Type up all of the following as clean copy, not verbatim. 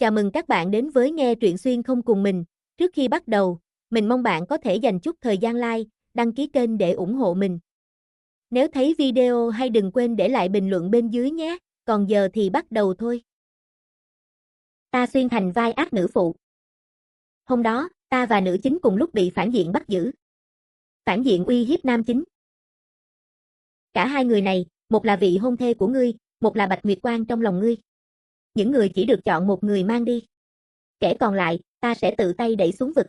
Chào mừng các bạn đến với nghe truyện xuyên không cùng mình. Trước khi bắt đầu, mình mong bạn có thể dành chút thời gian like, đăng ký kênh để ủng hộ mình. Nếu thấy video hay đừng quên để lại bình luận bên dưới nhé. Còn giờ thì bắt đầu thôi. Ta xuyên thành vai ác nữ phụ. Hôm đó, ta và nữ chính cùng lúc bị phản diện bắt giữ. Phản diện uy hiếp nam chính. Cả hai người này, một là vị hôn thê của ngươi, một là Bạch Nguyệt Quang trong lòng ngươi. Những người chỉ được chọn một người mang đi. Kẻ còn lại, ta sẽ tự tay đẩy xuống vực.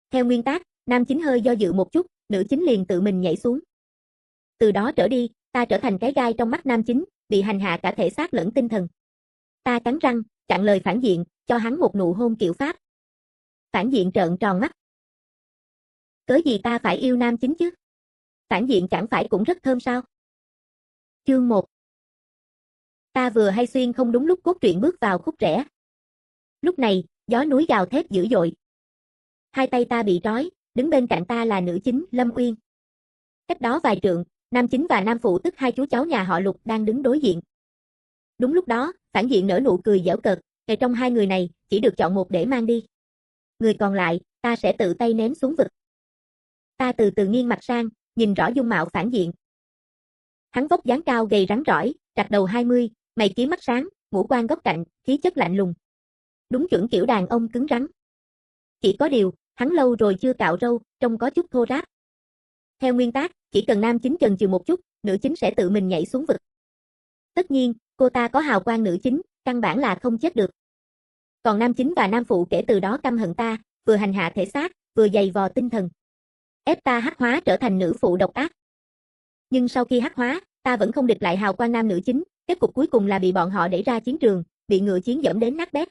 Theo nguyên tắc, nam chính hơi do dự một chút, nữ chính liền tự mình nhảy xuống. Từ đó trở đi, ta trở thành cái gai trong mắt nam chính, bị hành hạ cả thể xác lẫn tinh thần. Ta cắn răng, chặn lời phản diện, cho hắn một nụ hôn kiểu Pháp. Phản diện trợn tròn mắt. Cớ gì ta phải yêu nam chính chứ? Phản diện chẳng phải cũng rất thơm sao? Chương 1. Ta vừa hay xuyên không đúng lúc cốt truyện bước vào khúc rẽ. Lúc này, gió núi gào thét dữ dội. Hai tay ta bị trói, đứng bên cạnh ta là nữ chính Lâm Uyên. Cách đó vài trượng, nam chính và nam phụ tức hai chú cháu nhà họ Lục đang đứng đối diện. Đúng lúc đó, phản diện nở nụ cười giễu cợt, kể trong hai người này, chỉ được chọn một để mang đi. Người còn lại, ta sẽ tự tay ném xuống vực. Ta từ từ nghiêng mặt sang, nhìn rõ dung mạo phản diện. Hắn vóc dáng cao gầy rắn rỏi, trạc đầu 20, mày kiếm mắt sáng, ngũ quan góc cạnh, khí chất lạnh lùng. Đúng chuẩn kiểu đàn ông cứng rắn. Chỉ có điều, hắn lâu rồi chưa cạo râu, trông có chút thô ráp. Theo nguyên tắc, chỉ cần nam chính chần chừ một chút, nữ chính sẽ tự mình nhảy xuống vực. Tất nhiên, cô ta có hào quang nữ chính, căn bản là không chết được. Còn nam chính và nam phụ kể từ đó căm hận ta, vừa hành hạ thể xác, vừa giày vò tinh thần. Ép ta hắc hóa trở thành nữ phụ độc ác. Nhưng sau khi hắc hóa, ta vẫn không địch lại hào quang nam nữ chính, kết cục cuối cùng là bị bọn họ đẩy ra chiến trường, bị ngựa chiến dẫm đến nát bét.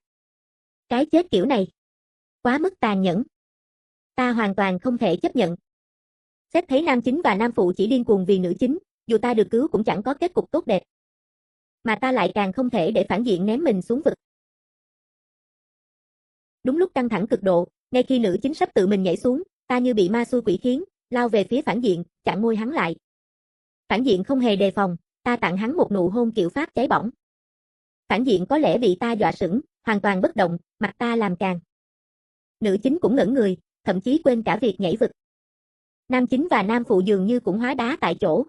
Cái chết kiểu này, quá mức tàn nhẫn. Ta hoàn toàn không thể chấp nhận. Xét thấy nam chính và nam phụ chỉ điên cuồng vì nữ chính, dù ta được cứu cũng chẳng có kết cục tốt đẹp. Mà ta lại càng không thể để phản diện ném mình xuống vực. Đúng lúc căng thẳng cực độ, ngay khi nữ chính sắp tự mình nhảy xuống, ta như bị ma xui quỷ khiến, lao về phía phản diện, chặn môi hắn lại. Phản diện không hề đề phòng, ta tặng hắn một nụ hôn kiểu Pháp cháy bỏng. Phản diện có lẽ bị ta dọa sững, hoàn toàn bất động, mặt ta làm càn. Nữ chính cũng ngẩn người, thậm chí quên cả việc nhảy vực. Nam chính và nam phụ dường như cũng hóa đá tại chỗ.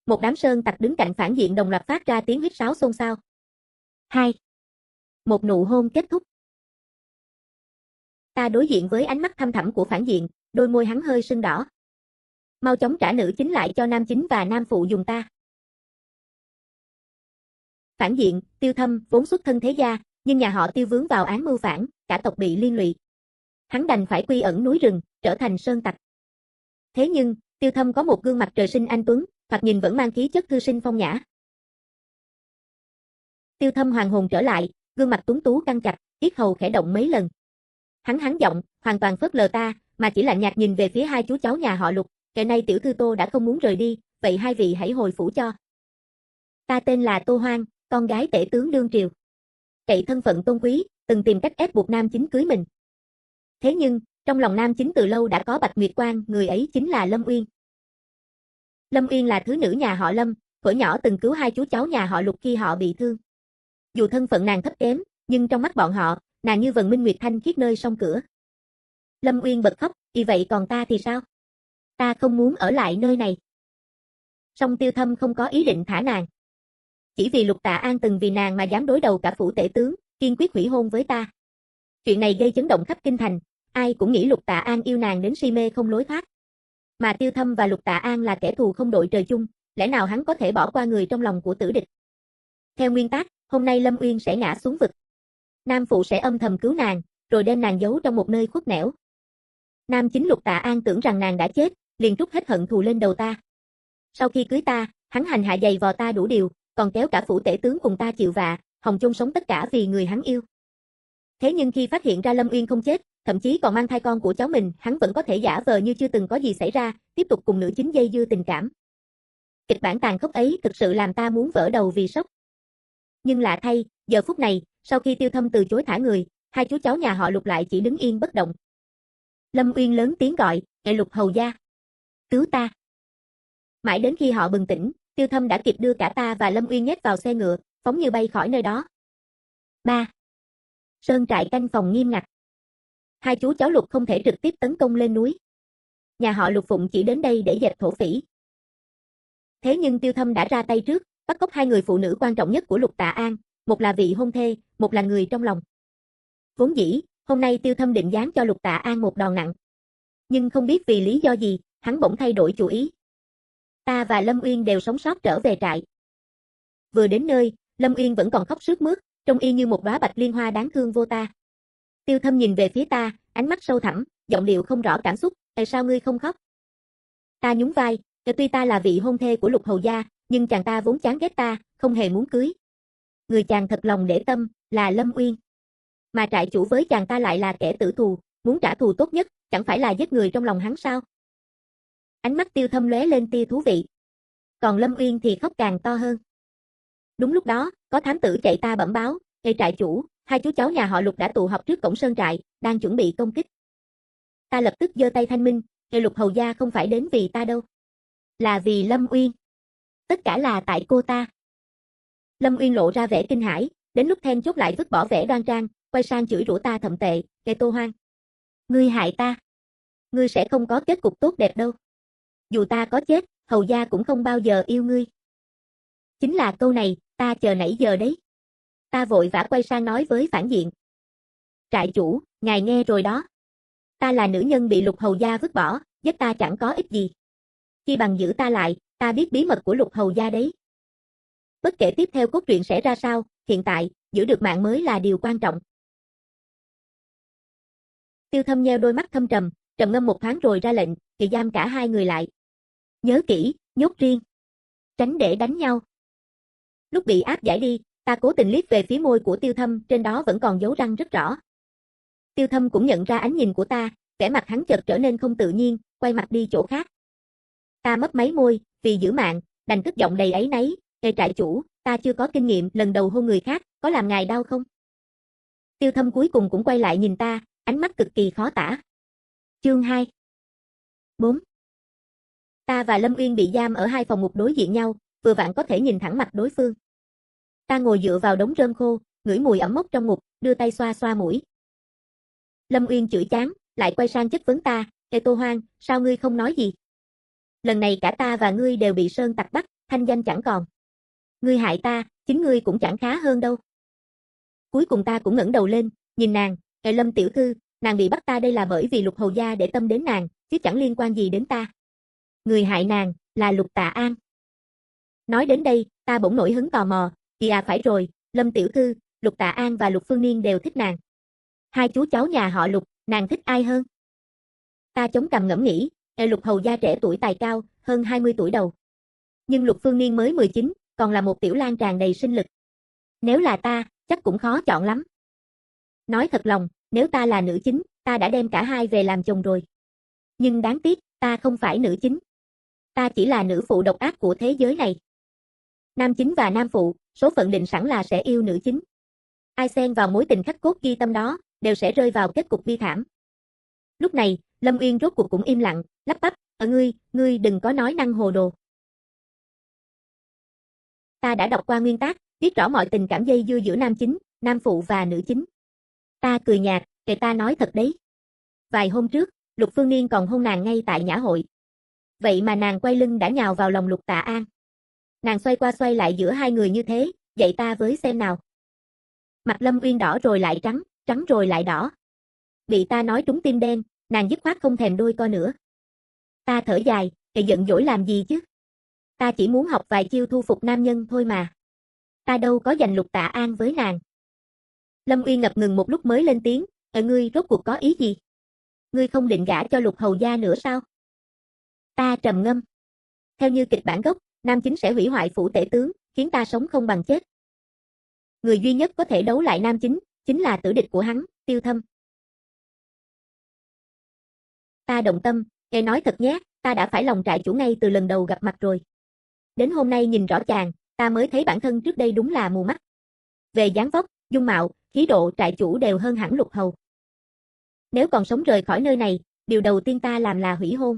Một đám sơn tặc đứng cạnh phản diện đồng loạt phát ra tiếng huýt sáo xôn xao. 2. Một nụ hôn kết thúc. Ta đối diện với ánh mắt thăm thẳm của phản diện, đôi môi hắn hơi sưng đỏ. Mau chóng trả nữ chính lại cho nam chính và nam phụ dùng ta. Phản diện, Tiêu Thâm, vốn xuất thân thế gia, nhưng nhà họ Tiêu vướng vào án mưu phản, cả tộc bị liên lụy. Hắn đành phải quy ẩn núi rừng, trở thành sơn tặc. Thế nhưng, Tiêu Thâm có một gương mặt trời sinh anh tuấn, thoạt nhìn vẫn mang khí chất thư sinh phong nhã. Tiêu Thâm hoàn hồn trở lại, gương mặt tuấn tú căng chặt, yết hầu khẽ động mấy lần. Hắn giọng, hoàn toàn phớt lờ ta, mà chỉ lạnh nhạt nhìn về phía hai chú cháu nhà họ Lục, kể nay tiểu thư Tô đã không muốn rời đi, vậy hai vị hãy hồi phủ cho. Ta tên là Tô Hoang, con gái tể tướng đương triều. Cậy thân phận tôn quý, từng tìm cách ép buộc nam chính cưới mình. Thế nhưng, trong lòng nam chính từ lâu đã có Bạch Nguyệt Quang, người ấy chính là Lâm Uyên. Lâm Uyên là thứ nữ nhà họ Lâm, thuở nhỏ từng cứu hai chú cháu nhà họ Lục khi họ bị thương. Dù thân phận nàng thấp kém, nhưng trong mắt bọn họ, nàng như vầng minh nguyệt thanh khiết nơi sông cửa. Lâm Uyên bật khóc, "Vì vậy còn ta thì sao? Ta không muốn ở lại nơi này." Song Tiêu Thâm không có ý định thả nàng. Chỉ vì Lục Tạ An từng vì nàng mà dám đối đầu cả phủ tể tướng, kiên quyết hủy hôn với ta. Chuyện này gây chấn động khắp kinh thành, ai cũng nghĩ Lục Tạ An yêu nàng đến si mê không lối thoát. Mà Tiêu Thâm và Lục Tạ An là kẻ thù không đội trời chung, lẽ nào hắn có thể bỏ qua người trong lòng của tử địch? Theo nguyên tắc, hôm nay Lâm Uyên sẽ ngã xuống vực. Nam phụ sẽ âm thầm cứu nàng, rồi đem nàng giấu trong một nơi khuất nẻo. Nam chính Lục Tạ An tưởng rằng nàng đã chết, liền trút hết hận thù lên đầu ta. Sau khi cưới ta, hắn hành hạ giày vò ta đủ điều, còn kéo cả phủ tể tướng cùng ta chịu vạ, hòng chung sống tất cả vì người hắn yêu. Thế nhưng khi phát hiện ra Lâm Uyên không chết, thậm chí còn mang thai con của cháu mình, hắn vẫn có thể giả vờ như chưa từng có gì xảy ra, tiếp tục cùng nữ chính dây dưa tình cảm. Kịch bản tàn khốc ấy thực sự làm ta muốn vỡ đầu vì sốc. Nhưng lạ thay, giờ phút này, sau khi Tiêu Thâm từ chối thả người, hai chú cháu nhà họ Lục lại chỉ đứng yên bất động. Lâm Uyên lớn tiếng gọi, "Ê Lục hầu gia, cứu ta." Mãi đến khi họ bừng tỉnh, Tiêu Thâm đã kịp đưa cả ta và Lâm Uyên nhét vào xe ngựa, phóng như bay khỏi nơi đó. 3. Sơn trại canh phòng nghiêm ngặt. Hai chú cháu Lục không thể trực tiếp tấn công lên núi. Nhà họ Lục Phụng chỉ đến đây để dẹp thổ phỉ. Thế nhưng Tiêu Thâm đã ra tay trước, bắt cóc hai người phụ nữ quan trọng nhất của Lục Tạ An, một là vị hôn thê, một là người trong lòng. Vốn dĩ, hôm nay Tiêu Thâm định giáng cho Lục Tạ An một đòn nặng. Nhưng không biết vì lý do gì, hắn bỗng thay đổi chủ ý. Ta và Lâm Uyên đều sống sót trở về trại. Vừa đến nơi, Lâm Uyên vẫn còn khóc sướt mướt, trông y như một đóa bạch liên hoa đáng thương vô ta. Tiêu Thâm nhìn về phía ta, ánh mắt sâu thẳm, giọng điệu không rõ cảm xúc, tại sao ngươi không khóc? Ta nhún vai, tuy ta là vị hôn thê của Lục hầu gia, nhưng chàng ta vốn chán ghét ta, không hề muốn cưới. Người chàng thật lòng để tâm, là Lâm Uyên. Mà trại chủ với chàng ta lại là kẻ tử thù, muốn trả thù tốt nhất, chẳng phải là giết người trong lòng hắn sao? Ánh mắt Tiêu Thâm lóe lên tia thú vị. Còn Lâm Uyên thì khóc càng to hơn. Đúng lúc đó, có thám tử chạy ta bẩm báo, trại chủ, hai chú cháu nhà họ Lục đã tụ họp trước cổng sơn trại, đang chuẩn bị công kích. Ta lập tức giơ tay thanh minh, Lục hầu gia không phải đến vì ta đâu. Là vì Lâm Uyên. Tất cả là tại cô ta. Lâm Uyên lộ ra vẻ kinh hãi, đến lúc then chốt lại vứt bỏ vẻ đoan trang, quay sang chửi rủa ta thậm tệ, Tô Hoang. Ngươi hại ta. Ngươi sẽ không có kết cục tốt đẹp đâu. Dù ta có chết, hầu gia cũng không bao giờ yêu ngươi. Chính là câu này, ta chờ nãy giờ đấy. Ta vội vã quay sang nói với phản diện. Trại chủ, ngài nghe rồi đó. Ta là nữ nhân bị Lục hầu gia vứt bỏ, giết ta chẳng có ích gì. Chi bằng giữ ta lại, ta biết bí mật của Lục hầu gia đấy. Bất kể tiếp theo cốt truyện sẽ ra sao, hiện tại, giữ được mạng mới là điều quan trọng. Tiêu Thâm nheo đôi mắt thâm trầm, trầm ngâm một thoáng rồi ra lệnh, kỳ giam cả hai người lại. Nhớ kỹ, nhốt riêng. Tránh để đánh nhau. Lúc bị áp giải đi, ta cố tình liếc về phía môi của Tiêu Thâm, trên đó vẫn còn dấu răng rất rõ. Tiêu Thâm cũng nhận ra ánh nhìn của ta, vẻ mặt hắn chợt trở nên không tự nhiên, quay mặt đi chỗ khác. Ta mấp máy môi, vì giữ mạng, đành cất giọng đầy áy náy, trại chủ, ta chưa có kinh nghiệm lần đầu hôn người khác, có làm ngài đau không? Tiêu Thâm cuối cùng cũng quay lại nhìn ta, ánh mắt cực kỳ khó tả. Chương 2 4 Ta và Lâm Uyên bị giam ở hai phòng ngục đối diện nhau, vừa vặn có thể nhìn thẳng mặt đối phương. Ta ngồi dựa vào đống rơm khô, ngửi mùi ẩm mốc trong ngục, đưa tay xoa xoa mũi. Lâm Uyên chửi chán, lại quay sang chất vấn ta, Tô Hoang, sao ngươi không nói gì? Lần này cả ta và ngươi đều bị sơn tặc bắt, thanh danh chẳng còn. Ngươi hại ta, chính ngươi cũng chẳng khá hơn đâu. Cuối cùng ta cũng ngẩng đầu lên, nhìn nàng, Lâm tiểu thư, nàng bị bắt ta đây là bởi vì Lục hầu gia để tâm đến nàng, chứ chẳng liên quan gì đến ta. Người hại nàng, là Lục Tạ An. Nói đến đây, ta bỗng nổi hứng tò mò, phải rồi, Lâm tiểu thư, Lục Tạ An và Lục Phương Niên đều thích nàng. Hai chú cháu nhà họ Lục, nàng thích ai hơn? Ta chống cằm ngẫm nghĩ, Lục hầu gia trẻ tuổi tài cao, hơn 20 tuổi đầu. Nhưng Lục Phương Niên mới 19, còn là một tiểu lang tràn đầy sinh lực. Nếu là ta, chắc cũng khó chọn lắm. Nói thật lòng, nếu ta là nữ chính, ta đã đem cả hai về làm chồng rồi. Nhưng đáng tiếc, ta không phải nữ chính. Ta chỉ là nữ phụ độc ác của thế giới này. Nam chính và nam phụ, số phận định sẵn là sẽ yêu nữ chính. Ai xen vào mối tình khắc cốt ghi tâm đó, đều sẽ rơi vào kết cục bi thảm. Lúc này, Lâm Uyên rốt cuộc cũng im lặng, lắp bắp, ngươi đừng có nói năng hồ đồ. Ta đã đọc qua nguyên tác, biết rõ mọi tình cảm dây dưa giữa nam chính, nam phụ và nữ chính. Ta cười nhạt, ta nói thật đấy. Vài hôm trước, Lục Phương Niên còn hôn nàng ngay tại nhã hội. Vậy mà nàng quay lưng đã nhào vào lòng Lục Tạ An. Nàng xoay qua xoay lại giữa hai người như thế, dạy ta với xem nào. Mặt Lâm Uyên đỏ rồi lại trắng, trắng rồi lại đỏ. Bị ta nói trúng tim đen, nàng dứt khoát không thèm đôi co nữa. Ta thở dài, giận dỗi làm gì chứ? Ta chỉ muốn học vài chiêu thu phục nam nhân thôi mà. Ta đâu có giành Lục Tạ An với nàng. Lâm Uyên ngập ngừng một lúc mới lên tiếng, ngươi rốt cuộc có ý gì? Ngươi không định gả cho Lục hầu gia nữa sao? Ta trầm ngâm. Theo như kịch bản gốc, nam chính sẽ hủy hoại phủ tể tướng, khiến ta sống không bằng chết. Người duy nhất có thể đấu lại nam chính là tử địch của hắn, Tiêu Thâm. Ta động tâm, nói thật nhé, ta đã phải lòng trại chủ ngay từ lần đầu gặp mặt rồi. Đến hôm nay nhìn rõ chàng, ta mới thấy bản thân trước đây đúng là mù mắt. Về dáng vóc, dung mạo, khí độ trại chủ đều hơn hẳn Lục hầu. Nếu còn sống rời khỏi nơi này, điều đầu tiên ta làm là hủy hôn.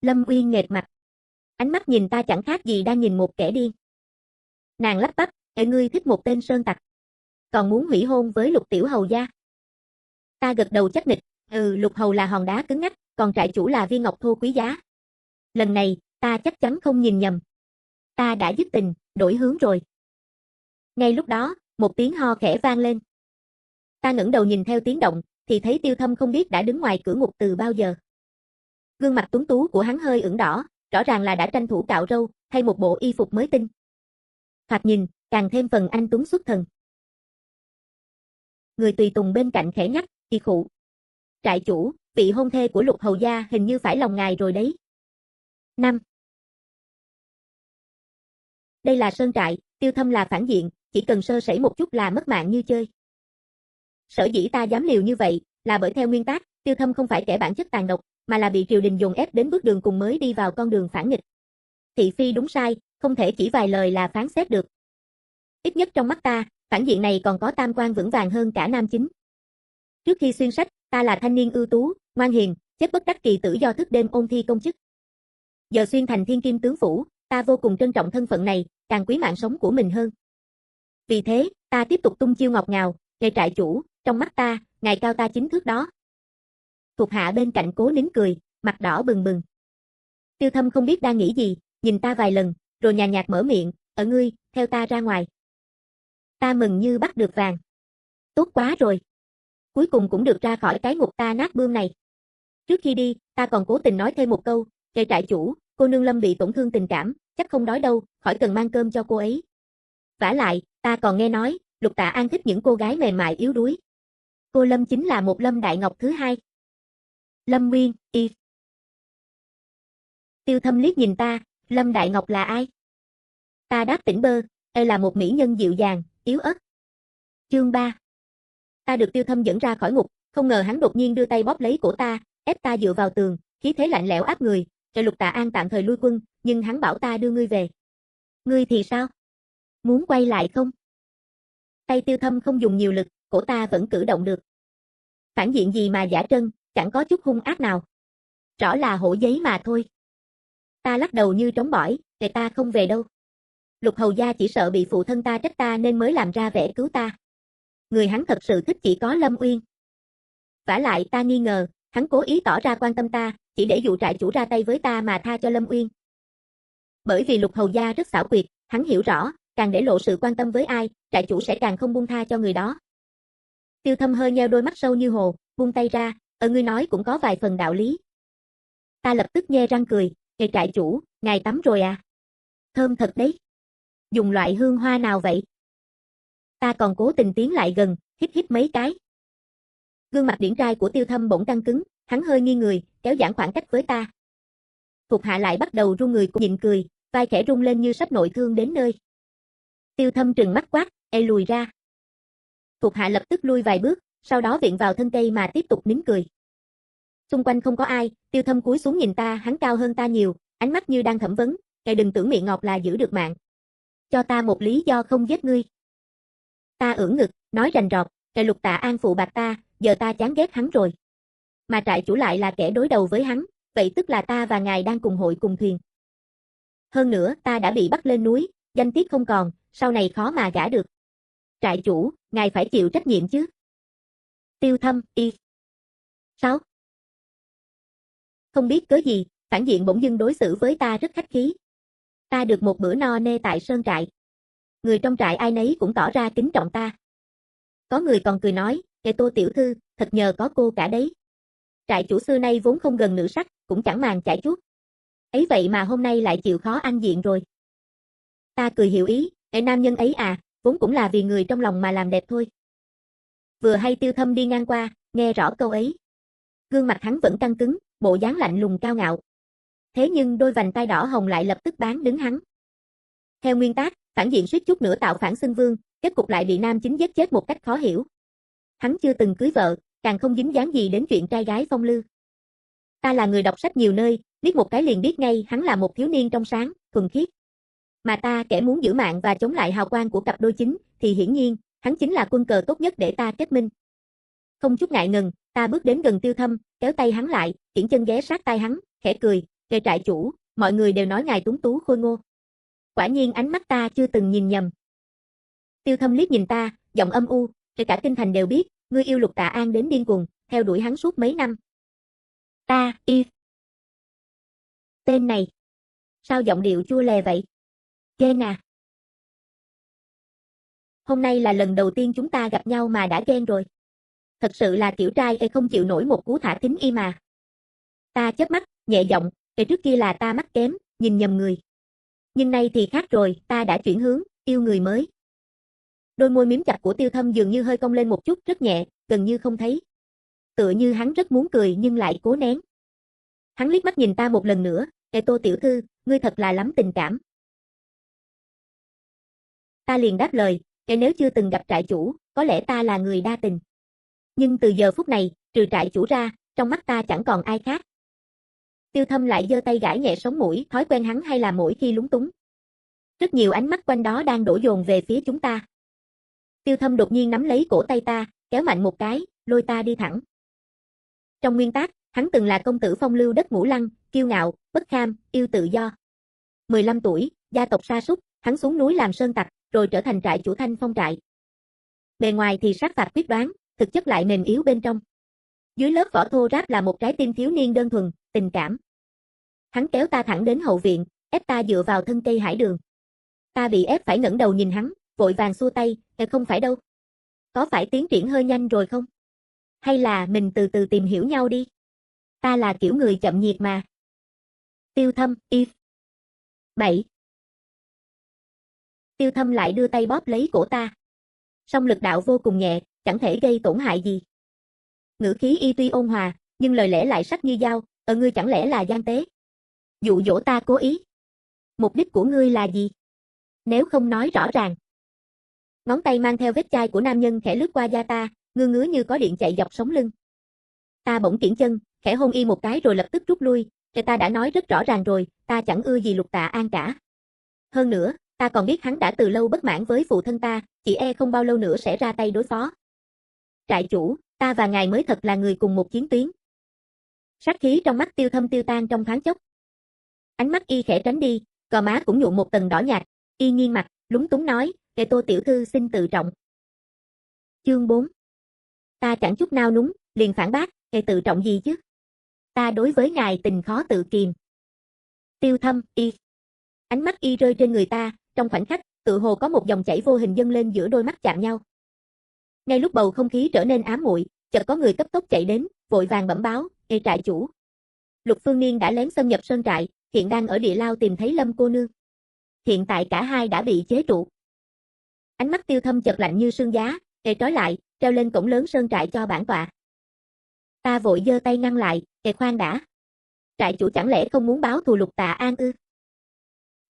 Lâm Uyên nghệt mặt. Ánh mắt nhìn ta chẳng khác gì đang nhìn một kẻ điên. Nàng lắp bắp, ngươi thích một tên sơn tặc. còn muốn hủy hôn với Lục tiểu hầu gia. Ta gật đầu chắc nịch, Lục hầu là hòn đá cứng ngắc, còn trại chủ là viên ngọc thô quý giá. Lần này, ta chắc chắn không nhìn nhầm. Ta đã dứt tình, đổi hướng rồi. Ngay lúc đó, một tiếng ho khẽ vang lên. Ta ngẩng đầu nhìn theo tiếng động, thì thấy Tiêu Thâm không biết đã đứng ngoài cửa ngục từ bao giờ. Gương mặt tuấn tú của hắn hơi ửng đỏ, rõ ràng là đã tranh thủ cạo râu, thay một bộ y phục mới tinh. Thoạt nhìn, càng thêm phần anh tuấn xuất thần. Người tùy tùng bên cạnh khẽ nhắc, kỳ khụ. Trại chủ, vị hôn thê của Lục hầu gia hình như phải lòng ngài rồi đấy. 5. Đây là sơn trại, Tiêu Thâm là phản diện, chỉ cần sơ sẩy một chút là mất mạng như chơi. Sở dĩ ta dám liều như vậy, là bởi theo nguyên tắc, Tiêu Thâm không phải kẻ bản chất tàn độc, mà là bị triều đình dồn ép đến bước đường cùng mới đi vào con đường phản nghịch. Thị phi đúng sai, không thể chỉ vài lời là phán xét được. Ít nhất trong mắt ta, phản diện này còn có tam quan vững vàng hơn cả nam chính. Trước khi xuyên sách, ta là thanh niên ưu tú, ngoan hiền, chết bất đắc kỳ tử do thức đêm ôn thi công chức. Giờ xuyên thành thiên kim tướng phủ, ta vô cùng trân trọng thân phận này, càng quý mạng sống của mình hơn. Vì thế, ta tiếp tục tung chiêu ngọt ngào, "Ngài trại chủ, trong mắt ta, ngài cao ta 9 thước đó." Thuộc hạ bên cạnh cố nín cười, mặt đỏ bừng bừng. Tiêu Thâm không biết đang nghĩ gì, nhìn ta vài lần, rồi nhàn nhạt mở miệng, "Ngươi, theo ta ra ngoài." Ta mừng như bắt được vàng. Tốt quá rồi. Cuối cùng cũng được ra khỏi cái ngục ta nát bươm này. Trước khi đi, ta còn cố tình nói thêm một câu, "Ngài trại chủ, cô nương Lâm bị tổn thương tình cảm, chắc không đói đâu, khỏi cần mang cơm cho cô ấy." Vả lại, ta còn nghe nói, Lục Tạ An thích những cô gái mềm mại yếu đuối. Cô Lâm chính là một Lâm Đại Ngọc thứ hai. Lâm Nguyên, y. Tiêu Thâm liếc nhìn ta, Lâm Đại Ngọc là ai? Ta đáp tỉnh bơ, là một mỹ nhân dịu dàng, yếu ớt. Chương 3. Ta được Tiêu Thâm dẫn ra khỏi ngục, không ngờ hắn đột nhiên đưa tay bóp lấy cổ ta, ép ta dựa vào tường, khí thế lạnh lẽo áp người, rồi Lục Tạ An tạm thời lui quân, nhưng hắn bảo ta đưa ngươi về. Ngươi thì sao? Muốn quay lại không? Tay Tiêu Thâm không dùng nhiều lực, cổ ta vẫn cử động được. Phản diện gì mà giả trân, chẳng có chút hung ác nào. Rõ là hổ giấy mà thôi. Ta lắc đầu như trống bỏi, để ta không về đâu. Lục hầu gia chỉ sợ bị phụ thân ta trách ta nên mới làm ra vẻ cứu ta. Người hắn thật sự thích chỉ có Lâm Uyên. Vả lại ta nghi ngờ, hắn cố ý tỏ ra quan tâm ta, chỉ để dụ trại chủ ra tay với ta mà tha cho Lâm Uyên. Bởi vì Lục hầu gia rất xảo quyệt, hắn hiểu rõ, càng để lộ sự quan tâm với ai, trại chủ sẽ càng không buông tha cho người đó. Tiêu Thâm hơi nheo đôi mắt sâu như hồ, buông tay ra, ngươi nói cũng có vài phần đạo lý. Ta lập tức nhe răng cười, "Ngài trại chủ, ngài tắm rồi à? Thơm thật đấy. Dùng loại hương hoa nào vậy?" Ta còn cố tình tiến lại gần, hít hít mấy cái. Gương mặt điển trai của Tiêu Thâm bỗng căng cứng, hắn hơi nghiêng người, kéo giãn khoảng cách với ta. Thuộc hạ lại bắt đầu run người, nhịn cười, vai khẽ rung lên như sắp nội thương đến nơi. Tiêu Thâm trừng mắt quát, lùi ra." Thuộc hạ lập tức lui vài bước, sau đó viện vào thân cây mà tiếp tục nín cười. Xung quanh không có ai, Tiêu Thâm cúi xuống nhìn ta, hắn cao hơn ta nhiều, ánh mắt như đang thẩm vấn, "Ngài đừng tưởng miệng ngọt là giữ được mạng. Cho ta một lý do không giết ngươi." Ta ưỡn ngực, nói rành rọt, "Ngài Lục Tạ An phụ bạc ta, giờ ta chán ghét hắn rồi. Mà trại chủ lại là kẻ đối đầu với hắn, vậy tức là ta và ngài đang cùng hội cùng thuyền. Hơn nữa, ta đã bị bắt lên núi, danh tiết không còn, sau này khó mà gả được. Trại chủ, ngài phải chịu trách nhiệm chứ." Tiêu Thâm, y. Sao? Không biết cớ gì, phản diện bỗng dưng đối xử với ta rất khách khí. Ta được một bữa no nê tại sơn trại. Người trong trại ai nấy cũng tỏ ra kính trọng ta. Có người còn cười nói, "Kẻ Tô tiểu thư, thật nhờ có cô cả đấy. Trại chủ xưa nay vốn không gần nữ sắc, cũng chẳng màng chải chuốt. Ấy vậy mà hôm nay lại chịu khó ăn diện rồi." Ta cười hiểu ý, nam nhân ấy à, vốn cũng là vì người trong lòng mà làm đẹp thôi." Vừa hay Tiêu Thâm đi ngang qua, nghe rõ câu ấy. Gương mặt hắn vẫn căng cứng, bộ dáng lạnh lùng cao ngạo. Thế nhưng đôi vành tai đỏ hồng lại lập tức bán đứng hắn. Theo nguyên tắc, phản diện suýt chút nữa tạo phản xưng vương, kết cục lại bị nam chính giết chết một cách khó hiểu. Hắn chưa từng cưới vợ, càng không dính dáng gì đến chuyện trai gái phong lưu. Ta là người đọc sách nhiều nơi, liếc một cái liền biết ngay hắn là một thiếu niên trong sáng, thuần khiết. Mà ta kẻ muốn giữ mạng và chống lại hào quang của cặp đôi chính, thì hiển nhiên, hắn chính là quân cờ tốt nhất để ta kết minh. Không chút ngại ngần, ta bước đến gần Tiêu Thâm, kéo tay hắn lại, kiễng chân ghé sát tai hắn, khẽ cười, "Ngài trại chủ, mọi người đều nói ngài tuấn tú khôi ngô." Quả nhiên ánh mắt ta chưa từng nhìn nhầm. Tiêu Thâm liếc nhìn ta, giọng âm u, kể cả kinh thành đều biết, ngươi yêu Lục Tạ An đến điên cuồng, theo đuổi hắn suốt mấy năm. Ta, tên này. Sao giọng điệu chua lè vậy? Ghen à? Hôm nay là lần đầu tiên chúng ta gặp nhau mà đã ghen rồi. Thật sự là tiểu trai không chịu nổi một cú thả thính mà. Ta chớp mắt, nhẹ giọng, trước kia là ta mắt kém, nhìn nhầm người. Nhưng nay thì khác rồi, ta đã chuyển hướng, yêu người mới. Đôi môi miếm chặt của Tiêu Thâm dường như hơi cong lên một chút, rất nhẹ, gần như không thấy. Tựa như hắn rất muốn cười nhưng lại cố nén. Hắn liếc mắt nhìn ta một lần nữa, Tô tiểu thư, ngươi thật là lắm tình cảm. Ta liền đáp lời, nếu chưa từng gặp trại chủ, có lẽ ta là người đa tình. Nhưng từ giờ phút này, trừ trại chủ ra, trong mắt ta chẳng còn ai khác. Tiêu Thâm lại giơ tay gãi nhẹ sống mũi, thói quen hắn hay là mỗi khi lúng túng. Rất nhiều ánh mắt quanh đó đang đổ dồn về phía chúng ta. Tiêu Thâm đột nhiên nắm lấy cổ tay ta, kéo mạnh một cái, lôi ta đi thẳng. Trong nguyên tắc, hắn từng là công tử phong lưu đất Ngũ Lăng, kiêu ngạo, bất kham, yêu tự do. 15 tuổi, gia tộc sa sút, hắn xuống núi làm sơn tặc, rồi trở thành trại chủ Thanh Phong trại. Bề ngoài thì sát phạt quyết đoán, thực chất lại mềm yếu bên trong. Dưới lớp vỏ thô ráp là một trái tim thiếu niên đơn thuần, tình cảm. Hắn kéo ta thẳng đến hậu viện, ép ta dựa vào thân cây hải đường. Ta bị ép phải ngẩng đầu nhìn hắn, vội vàng xua tay, không phải đâu. Có phải tiến triển hơi nhanh rồi không? Hay là mình từ từ tìm hiểu nhau đi? Ta là kiểu người chậm nhiệt mà. Tiêu Thâm, 7. Tiêu Thâm lại đưa tay bóp lấy cổ ta. Song lực đạo vô cùng nhẹ, chẳng thể gây tổn hại gì. Ngữ khí tuy ôn hòa, nhưng lời lẽ lại sắc như dao, ngươi chẳng lẽ là gian tế? Dụ dỗ ta cố ý. Mục đích của ngươi là gì? Nếu không nói rõ ràng. Ngón tay mang theo vết chai của nam nhân khẽ lướt qua da ta, ngứa như có điện chạy dọc sống lưng. Ta bỗng kiễng chân, khẽ hôn y một cái rồi lập tức rút lui, ta đã nói rất rõ ràng rồi, ta chẳng ưa gì Lục Tạ An cả. Hơn nữa, ta còn biết hắn đã từ lâu bất mãn với phụ thân ta, chỉ không bao lâu nữa sẽ ra tay đối phó. Trại chủ, ta và ngài mới thật là người cùng một chiến tuyến. Sát khí trong mắt Tiêu Thâm tiêu tan trong thoáng chốc. Ánh mắt y khẽ tránh đi, gò má cũng nhuộm một tầng đỏ nhạt, y nghiêng mặt, lúng túng nói, Tô tiểu thư xin tự trọng. Chương 4. Ta chẳng chút nao núng, liền phản bác, tự trọng gì chứ? Ta đối với ngài tình khó tự kiềm. Tiêu Thâm, ánh mắt y rơi trên người ta, trong khoảnh khắc, tự hồ có một dòng chảy vô hình dâng lên giữa đôi mắt chạm nhau. Ngay lúc bầu không khí trở nên ám muội, chợt có người cấp tốc chạy đến, vội vàng bẩm báo, trại chủ. Lục Phương Niên đã lén xâm nhập sơn trại, hiện đang ở địa lao tìm thấy Lâm cô nương. Hiện tại cả hai đã bị chế trụ. Ánh mắt Tiêu Thâm chợt lạnh như sương giá, trói lại, treo lên cổng lớn sơn trại cho bản tọa. Ta vội giơ tay ngăn lại, khoan đã. Trại chủ chẳng lẽ không muốn báo thù Lục Tạ An ư?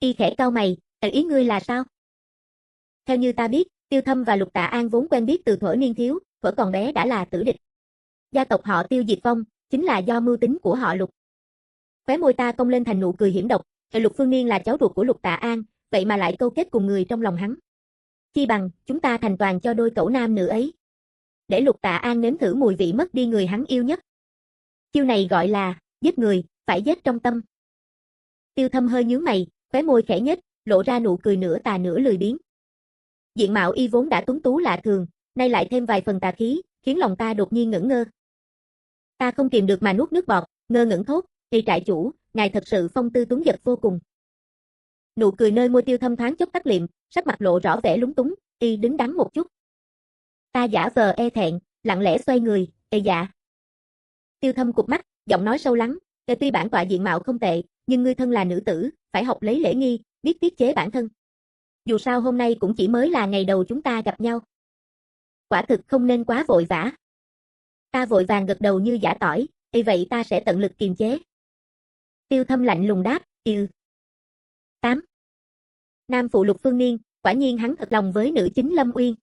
Y khẽ cau mày, ý ngươi là sao? Theo như ta biết, Tiêu Thâm và Lục Tạ An vốn quen biết từ thuở niên thiếu, thuở còn bé đã là tử địch. Gia tộc họ Tiêu diệt vong, chính là do mưu tính của họ Lục. Khóe môi ta cong lên thành nụ cười hiểm độc, Lục Phương Niên là cháu ruột của Lục Tạ An, vậy mà lại câu kết cùng người trong lòng hắn. Chi bằng, chúng ta thành toàn cho đôi cẩu nam nữ ấy. Để Lục Tạ An nếm thử mùi vị mất đi người hắn yêu nhất. Chiêu này gọi là, giết người, phải giết trong tâm. Tiêu Thâm hơi nhướng mày, khóe môi khẽ nhếch, lộ ra nụ cười nửa tà nửa lười biếng. Diện mạo y vốn đã tuấn tú lạ thường, nay lại thêm vài phần tà khí, khiến lòng ta đột nhiên ngẩn ngơ. Ta không kìm được mà nuốt nước bọt, ngơ ngẩn thốt, trại chủ, ngài thật sự phong tư tuấn giật vô cùng. Nụ cười nơi môi Tiêu Thâm thoáng chốc tắt liệm, sắc mặt lộ rõ vẻ lúng túng, y đứng đắn một chút. Ta giả vờ thẹn, lặng lẽ xoay người, dạ. Tiêu Thâm cụp mắt, giọng nói sâu lắng, tuy bản tọa diện mạo không tệ, nhưng ngươi thân là nữ tử, phải học lấy lễ nghi, biết tiết chế bản thân. Dù sao hôm nay cũng chỉ mới là ngày đầu chúng ta gặp nhau. Quả thực không nên quá vội vã. Ta vội vàng gật đầu như giả tỏi, vậy ta sẽ tận lực kiềm chế. Tiêu Thâm lạnh lùng đáp, 8. Nam phụ Lục Phương Niên, quả nhiên hắn thật lòng với nữ chính Lâm Uyên.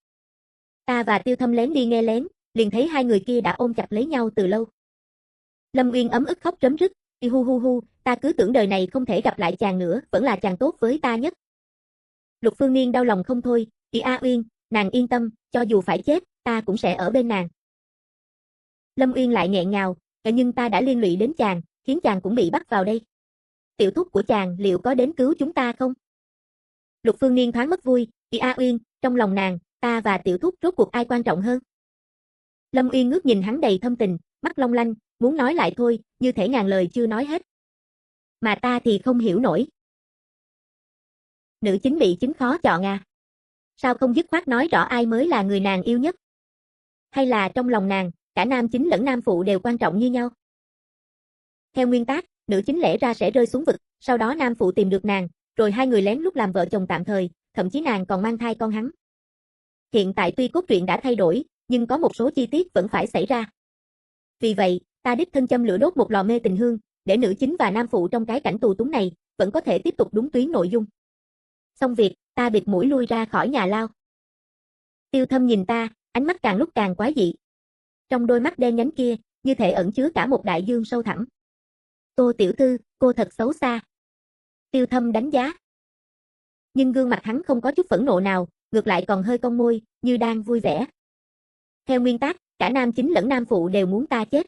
Ta và Tiêu Thâm lén đi nghe lén, liền thấy hai người kia đã ôm chặt lấy nhau từ lâu. Lâm Uyên ấm ức khóc rấm rứt, hu, ta cứ tưởng đời này không thể gặp lại chàng nữa, vẫn là chàng tốt với ta nhất. Lục Phương Niên đau lòng không thôi, Uyên, nàng yên tâm, cho dù phải chết, ta cũng sẽ ở bên nàng. Lâm Uyên lại nghẹn ngào, nhưng ta đã liên lụy đến chàng, khiến chàng cũng bị bắt vào đây. Tiểu thúc của chàng liệu có đến cứu chúng ta không? Lục Phương Niên thoáng mất vui, Uyên, trong lòng nàng, ta và Tiểu Thúc rốt cuộc ai quan trọng hơn? Lâm Uyên ngước nhìn hắn đầy thâm tình, mắt long lanh, muốn nói lại thôi, như thể ngàn lời chưa nói hết. Mà ta thì không hiểu nổi. Nữ chính bị chính khó chọn à? Sao không dứt khoát nói rõ ai mới là người nàng yêu nhất? Hay là trong lòng nàng, cả nam chính lẫn nam phụ đều quan trọng như nhau? Theo nguyên tắc, nữ chính lẽ ra sẽ rơi xuống vực, sau đó nam phụ tìm được nàng, rồi hai người lén lút làm vợ chồng tạm thời, thậm chí nàng còn mang thai con hắn. Hiện tại tuy cốt truyện đã thay đổi, nhưng có một số chi tiết vẫn phải xảy ra. Vì vậy, ta đích thân châm lửa đốt một lò mê tình hương, để nữ chính và nam phụ trong cái cảnh tù túng này, vẫn có thể tiếp tục đúng tuyến nội dung. Xong việc, ta bịt mũi lui ra khỏi nhà lao. Tiêu Thâm nhìn ta, ánh mắt càng lúc càng quái dị. Trong đôi mắt đen nhánh kia, như thể ẩn chứa cả một đại dương sâu thẳm. Tô tiểu thư, cô thật xấu xa. Tiêu Thâm đánh giá. Nhưng gương mặt hắn không có chút phẫn nộ nào, ngược lại còn hơi cong môi, như đang vui vẻ. Theo nguyên tắc, cả nam chính lẫn nam phụ đều muốn ta chết.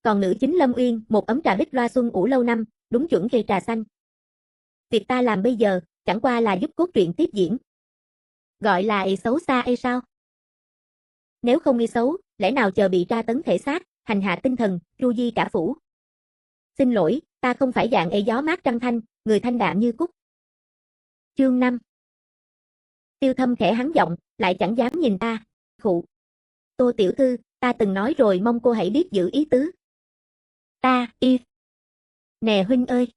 Còn nữ chính Lâm Uyên, một ấm trà bích loa xuân ủ lâu năm, đúng chuẩn cây trà xanh. Việc ta làm bây giờ, chẳng qua là giúp cốt truyện tiếp diễn. Gọi là y xấu xa hay sao? Nếu không y xấu, lẽ nào chờ bị tra tấn thể xác, hành hạ tinh thần, ru di cả phủ? Xin lỗi, ta không phải dạng ê gió mát trăng thanh, người thanh đạm như cúc. Chương 5. Tiêu Thâm khẽ hắn giọng, lại chẳng dám nhìn ta. Khụ. Tô tiểu thư, ta từng nói rồi, mong cô hãy biết giữ ý tứ. Ta, y. Nè huynh ơi.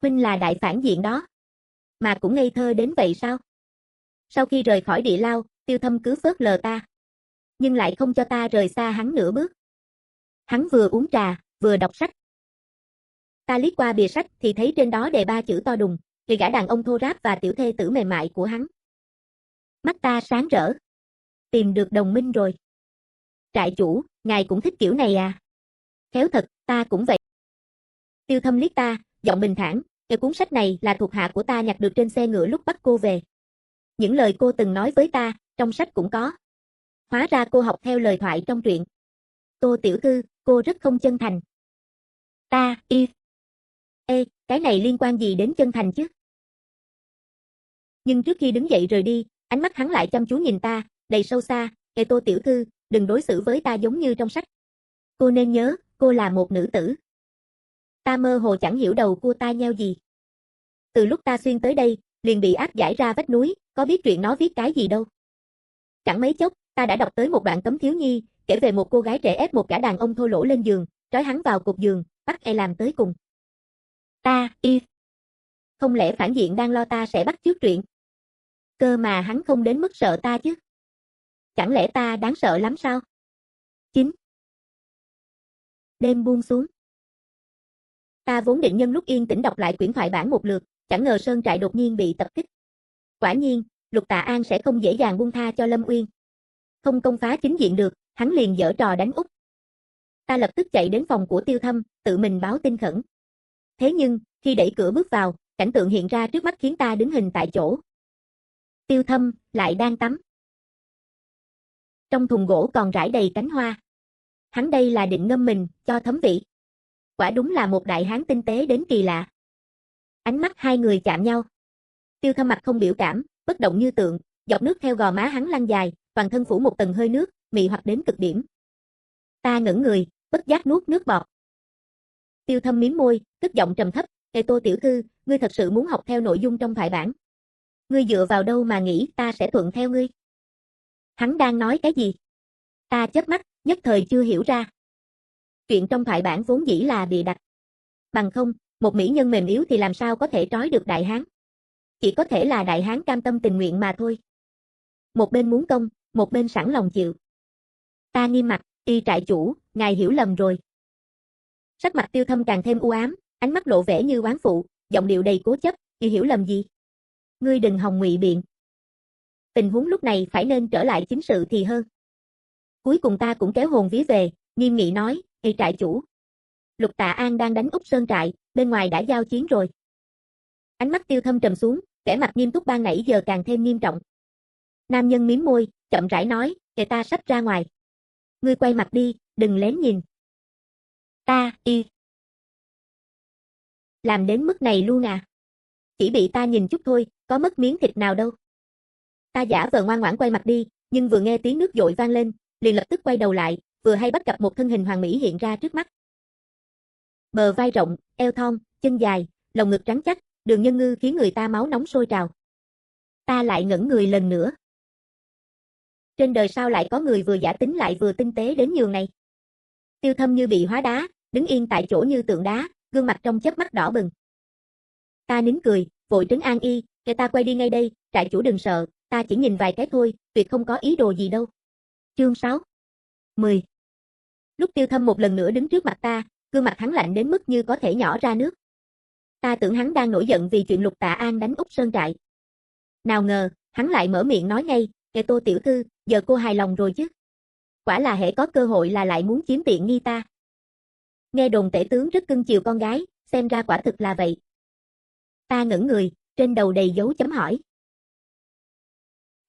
Huynh là đại phản diện đó. Mà cũng ngây thơ đến vậy sao? Sau khi rời khỏi địa lao, Tiêu Thâm cứ phớt lờ ta. Nhưng lại không cho ta rời xa hắn nửa bước. Hắn vừa uống trà, vừa đọc sách. Ta liếc qua bìa sách thì thấy trên đó đề 3 chữ to đùng, người gã đàn ông thô ráp và tiểu thê tử mềm mại của hắn. Mắt ta sáng rỡ. Tìm được đồng minh rồi. Trại chủ, ngài cũng thích kiểu này à? Khéo thật, ta cũng vậy. Tiêu Thâm liếc ta, giọng bình thản, cái cuốn sách này là thuộc hạ của ta nhặt được trên xe ngựa lúc bắt cô về. Những lời cô từng nói với ta, trong sách cũng có. Hóa ra cô học theo lời thoại trong truyện. Tô tiểu thư, cô rất không chân thành. Ta, y. Ê, cái này liên quan gì đến chân thành chứ? Nhưng trước khi đứng dậy rời đi, ánh mắt hắn lại chăm chú nhìn ta, đầy sâu xa. Ê Tô tiểu thư, đừng đối xử với ta giống như trong sách. Cô nên nhớ, cô là một nữ tử. Ta mơ hồ chẳng hiểu đầu cua tai nheo gì. Từ lúc ta xuyên tới đây, liền bị áp giải ra vách núi, có biết truyện nó viết cái gì đâu. Chẳng mấy chốc, ta đã đọc tới một đoạn cấm thiếu nhi, kể về một cô gái trẻ ép một gã đàn ông thô lỗ lên giường, trói hắn vào cột giường, bắt e làm tới cùng. Ta, y. Không lẽ phản diện đang lo ta sẽ bắt chước truyện? Cơ mà hắn không đến mức sợ ta chứ. Chẳng lẽ ta đáng sợ lắm sao? 9. Đêm buông xuống. Ta vốn định nhân lúc yên tĩnh đọc lại quyển thoại bản một lượt, chẳng ngờ sơn trại đột nhiên bị tập kích. Quả nhiên, Lục Tạ An sẽ không dễ dàng buông tha cho Lâm Uyên. Không công phá chính diện được, hắn liền giở trò đánh úp. Ta lập tức chạy đến phòng của Tiêu Thâm, tự mình báo tin khẩn. Thế nhưng, khi đẩy cửa bước vào, cảnh tượng hiện ra trước mắt khiến ta đứng hình tại chỗ. Tiêu Thâm lại đang tắm. Trong thùng gỗ còn rải đầy cánh hoa. Hắn đây là định ngâm mình, cho thấm vị. Quả đúng là một đại hán tinh tế đến kỳ lạ. Ánh mắt hai người chạm nhau. Tiêu Thâm mặt không biểu cảm, bất động như tượng, giọt nước theo gò má hắn lăn dài, toàn thân phủ một tầng hơi nước, mị hoặc đến cực điểm. Ta ngẩn người, bất giác nuốt nước bọt. Tiêu Thâm mím môi, cất giọng trầm thấp, "Ê Tô tiểu thư, ngươi thật sự muốn học theo nội dung trong thoại bản? Ngươi dựa vào đâu mà nghĩ ta sẽ thuận theo ngươi?" Hắn đang nói cái gì? Ta chớp mắt, nhất thời chưa hiểu ra. Chuyện trong thoại bản vốn dĩ là bịa đặt. Bằng không, một mỹ nhân mềm yếu thì làm sao có thể trói được đại hán? Chỉ có thể là đại hán cam tâm tình nguyện mà thôi. Một bên muốn công, một bên sẵn lòng chịu. Ta nghiêm mặt, "Y trại chủ, ngài hiểu lầm rồi." Sắc mặt Tiêu Thâm càng thêm u ám, ánh mắt lộ vẻ như oán phụ, giọng điệu đầy cố chấp, "Y hiểu lầm gì? Ngươi đừng hòng ngụy biện. Tình huống lúc này phải nên trở lại chính sự thì hơn." Cuối cùng ta cũng kéo hồn vía về, nghiêm nghị nói, "Y trại chủ, Lục Tạ An đang đánh úp sơn trại, bên ngoài đã giao chiến rồi." Ánh mắt Tiêu Thâm trầm xuống, vẻ mặt nghiêm túc ban nãy giờ càng thêm nghiêm trọng. Nam nhân mím môi, chậm rãi nói, "Kệ ta sắp ra ngoài. Ngươi quay mặt đi, đừng lén nhìn." Ta, y. Làm đến mức này luôn à? Chỉ bị ta nhìn chút thôi, có mất miếng thịt nào đâu. Ta giả vờ ngoan ngoãn quay mặt đi, nhưng vừa nghe tiếng nước dội vang lên, liền lập tức quay đầu lại, vừa hay bắt gặp một thân hình hoàn mỹ hiện ra trước mắt. Bờ vai rộng, eo thon, chân dài, lồng ngực trắng chắc, đường nhân ngư khiến người ta máu nóng sôi trào. Ta lại ngẩn người lần nữa. Trên đời sao lại có người vừa giả tính lại vừa tinh tế đến nhường này? Tiêu Thâm như bị hóa đá, đứng yên tại chỗ như tượng đá, gương mặt trong chớp mắt đỏ bừng. Ta nín cười, vội trấn an y, "Kẻ ta quay đi ngay đây, trại chủ đừng sợ, ta chỉ nhìn vài cái thôi, tuyệt không có ý đồ gì đâu." Chương 6 10 Lúc Tiêu Thâm một lần nữa đứng trước mặt ta, gương mặt hắn lạnh đến mức như có thể nhỏ ra nước. Ta tưởng hắn đang nổi giận vì chuyện Lục Tạ An đánh Úc Sơn trại. Nào ngờ, hắn lại mở miệng nói ngay, "Kẻ Tô tiểu thư, giờ cô hài lòng rồi chứ? Quả là hễ có cơ hội là lại muốn chiếm tiện nghi ta." Nghe đồn tể tướng rất cưng chiều con gái, xem ra quả thực là vậy. Ta ngẩn người, trên đầu đầy dấu chấm hỏi.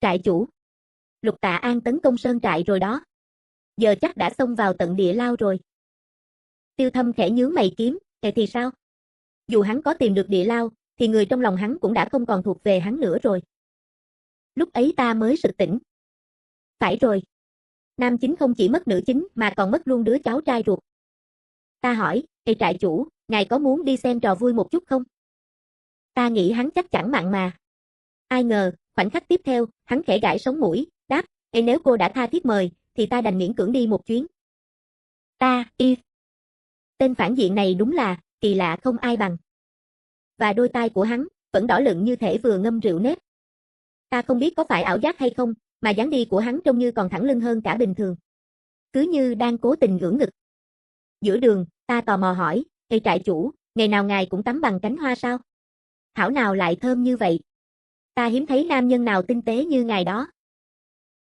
Trại chủ. Lục Tạ An tấn công Sơn trại rồi đó. Giờ chắc đã xông vào tận địa lao rồi. Tiêu Thâm khẽ nhướng mày kiếm, thì sao? Dù hắn có tìm được địa lao, thì người trong lòng hắn cũng đã không còn thuộc về hắn nữa rồi. Lúc ấy ta mới sực tỉnh. Phải rồi. Nam chính không chỉ mất nữ chính mà còn mất luôn đứa cháu trai ruột. Ta hỏi, trại chủ, ngài có muốn đi xem trò vui một chút không? Ta nghĩ hắn chắc chẳng mặn mà. Ai ngờ, khoảnh khắc tiếp theo, hắn khẽ gãi sống mũi, đáp, nếu cô đã tha thiết mời, thì ta đành miễn cưỡng đi một chuyến. Tên phản diện này đúng là, kỳ lạ không ai bằng. Và đôi tai của hắn, vẫn đỏ lựng như thể vừa ngâm rượu nếp. Ta không biết có phải ảo giác hay không, mà dáng đi của hắn trông như còn thẳng lưng hơn cả bình thường. Cứ như đang cố tình ưỡn ngực. Giữa đường, ta tò mò hỏi, trại chủ, ngày nào ngài cũng tắm bằng cánh hoa sao? Thảo nào lại thơm như vậy? Ta hiếm thấy nam nhân nào tinh tế như ngài đó.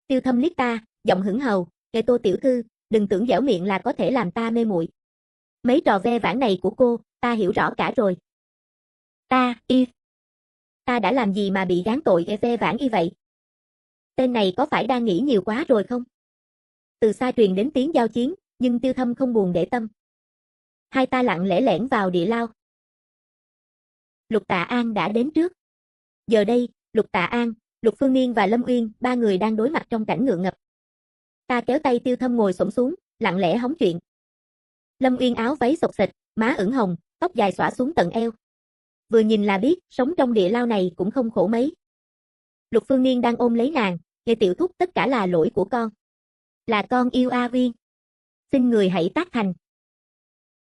Tiêu Thâm liếc ta, giọng hững hầu, Tô tiểu thư, đừng tưởng dẻo miệng là có thể làm ta mê muội. Mấy trò ve vãn này của cô, ta hiểu rõ cả rồi. Ta đã làm gì mà bị gán tội ve vãn y vậy? Tên này có phải đang nghĩ nhiều quá rồi không? Từ xa truyền đến tiếng giao chiến, nhưng Tiêu Thâm không buồn để tâm. Hai ta lặng lẽ lẻn vào địa lao. Lục Tạ An đã đến trước. Giờ đây, Lục Tạ An, Lục Phương Niên và Lâm Uyên, ba người đang đối mặt trong cảnh ngượng ngập. Ta kéo tay Tiêu Thâm ngồi xổm xuống, lặng lẽ hóng chuyện. Lâm Uyên áo váy xộc xệch, má ửng hồng, tóc dài xõa xuống tận eo. Vừa nhìn là biết, sống trong địa lao này cũng không khổ mấy. Lục Phương Niên đang ôm lấy nàng, nghe tiểu thúc, tất cả là lỗi của con. Là con yêu A Uyên. Xin người hãy tác thành.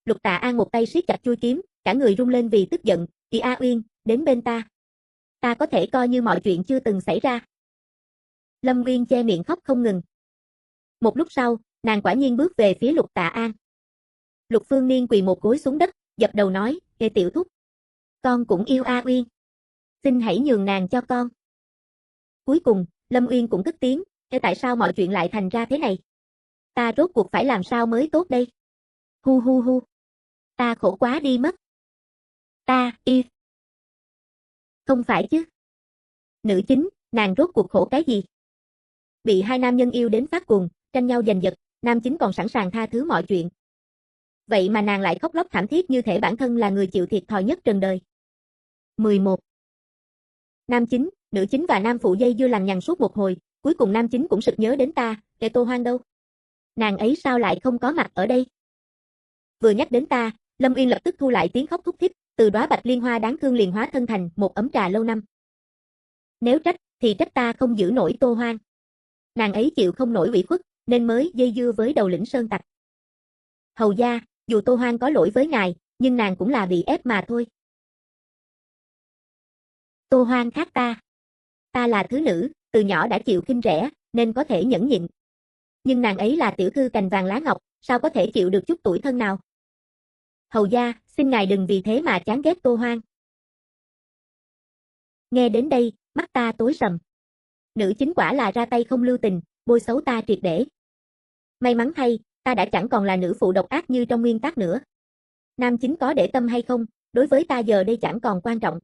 Lục Tạ An một tay siết chặt chuôi kiếm, cả người rung lên vì tức giận, A Uyên, đến bên ta. Ta có thể coi như mọi chuyện chưa từng xảy ra. Lâm Uyên che miệng khóc không ngừng. Một lúc sau, nàng quả nhiên bước về phía Lục Tạ An. Lục Phương Niên quỳ một gối xuống đất, dập đầu nói, tiểu thúc. Con cũng yêu A Uyên. Xin hãy nhường nàng cho con. Cuối cùng, Lâm Uyên cũng cất tiếng, tại sao mọi chuyện lại thành ra thế này? Ta rốt cuộc phải làm sao mới tốt đây? Hu hu hu. Ta khổ quá đi mất. Không phải chứ. Nữ chính, nàng rốt cuộc khổ cái gì? Bị hai nam nhân yêu đến phát cuồng, tranh nhau giành giật, nam chính còn sẵn sàng tha thứ mọi chuyện. Vậy mà nàng lại khóc lóc thảm thiết như thể bản thân là người chịu thiệt thòi nhất trần đời. 11. Nam chính, nữ chính và nam phụ dây dưa lằng nhằng suốt một hồi, cuối cùng nam chính cũng sực nhớ đến ta, Tô Hoang đâu? Nàng ấy sao lại không có mặt ở đây? Vừa nhắc đến ta, Lâm Uyên lập tức thu lại tiếng khóc thút thít, từ đóa bạch liên hoa đáng thương liền hóa thân thành một ấm trà lâu năm. Nếu trách, thì trách ta không giữ nổi Tô Hoang. Nàng ấy chịu không nổi ủy khuất, nên mới dây dưa với đầu lĩnh sơn tặc. Hầu gia, dù Tô Hoang có lỗi với ngài, nhưng nàng cũng là bị ép mà thôi. Tô Hoang khác ta. Ta là thứ nữ, từ nhỏ đã chịu khinh rẻ, nên có thể nhẫn nhịn. Nhưng nàng ấy là tiểu thư cành vàng lá ngọc, sao có thể chịu được chút tủi thân nào? Hầu gia, xin ngài đừng vì thế mà chán ghét Tô Hoang. Nghe đến đây, mắt ta tối sầm. Nữ chính quả là ra tay không lưu tình, bôi xấu ta triệt để. May mắn thay, ta đã chẳng còn là nữ phụ độc ác như trong nguyên tác nữa. Nam chính có để tâm hay không, đối với ta giờ đây chẳng còn quan trọng.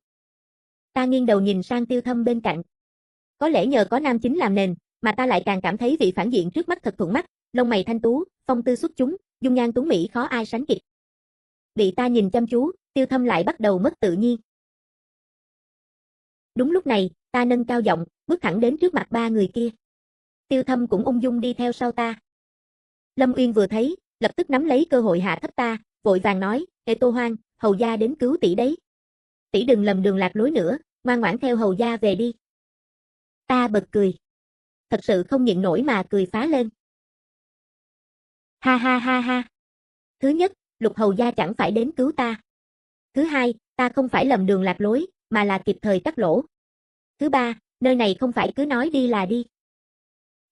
Ta nghiêng đầu nhìn sang Tiêu Thâm bên cạnh. Có lẽ nhờ có nam chính làm nền, mà ta lại càng cảm thấy vị phản diện trước mắt thật thuận mắt, lông mày thanh tú, phong tư xuất chúng, dung nhan tuấn mỹ khó ai sánh kịp. Bị ta nhìn chăm chú, Tiêu Thâm lại bắt đầu mất tự nhiên. Đúng lúc này, ta nâng cao giọng, bước thẳng đến trước mặt ba người kia. Tiêu Thâm cũng ung dung đi theo sau ta. Lâm Uyên vừa thấy, lập tức nắm lấy cơ hội hạ thấp ta, vội vàng nói, Ê Tô Hoang, hầu gia đến cứu tỷ đấy. Tỷ đừng lầm đường lạc lối nữa, ngoan ngoãn theo hầu gia về đi. Ta bật cười. Thật sự không nhịn nổi mà cười phá lên. Ha ha ha ha. Thứ nhất, Lục hầu gia chẳng phải đến cứu ta. Thứ hai, ta không phải lầm đường lạc lối, mà là kịp thời cắt lỗ. Thứ ba, nơi này không phải cứ nói đi là đi.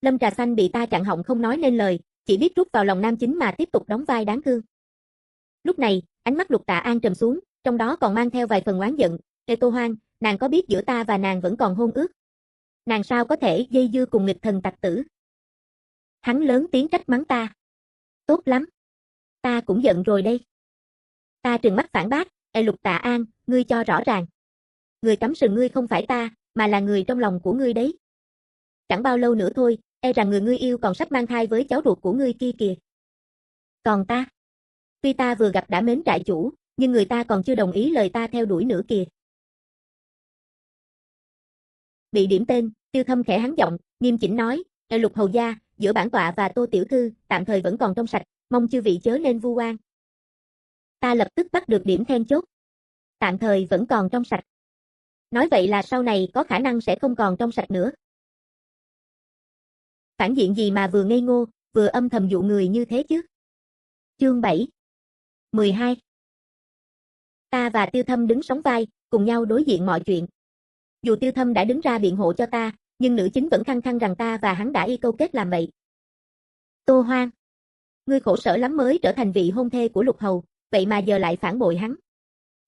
Lâm Trà Xanh bị ta chặn họng không nói nên lời, chỉ biết rút vào lòng nam chính mà tiếp tục đóng vai đáng thương. Lúc này, ánh mắt Lục Tạ An trầm xuống, trong đó còn mang theo vài phần oán giận. Ê Tô Hoang, nàng có biết giữa ta và nàng vẫn còn hôn ước? Nàng sao có thể dây dưa cùng nghịch thần tặc tử? Hắn lớn tiếng trách mắng ta. Tốt lắm. Ta cũng giận rồi đây. Ta trừng mắt phản bác, Ê Lục Tạ An, ngươi cho rõ ràng. Người cắm sừng ngươi không phải ta, mà là người trong lòng của ngươi đấy. Chẳng bao lâu nữa thôi, e rằng người ngươi yêu còn sắp mang thai với cháu ruột của ngươi kia kìa. Còn ta? Tuy ta vừa gặp đã mến trại chủ, nhưng người ta còn chưa đồng ý lời ta theo đuổi nữa kìa. Bị điểm tên, Tiêu Thâm khẽ hắn giọng, nghiêm chỉnh nói, Ê Lục hầu gia, giữa bản tọa và Tô tiểu thư, tạm thời vẫn còn trong sạch, mong chư vị chớ nên vu oan. Ta lập tức bắt được điểm then chốt. Tạm thời vẫn còn trong sạch. Nói vậy là sau này có khả năng sẽ không còn trong sạch nữa. Phản diện gì mà vừa ngây ngô, vừa âm thầm dụ người như thế chứ? Chương 7 12 Ta và Tiêu Thâm đứng sóng vai, cùng nhau đối diện mọi chuyện. Dù Tiêu Thâm đã đứng ra biện hộ cho ta, nhưng nữ chính vẫn khăng khăng rằng ta và hắn đã y câu kết làm vậy. Tô Hoang, ngươi khổ sở lắm mới trở thành vị hôn thê của Lục hầu, vậy mà giờ lại phản bội hắn.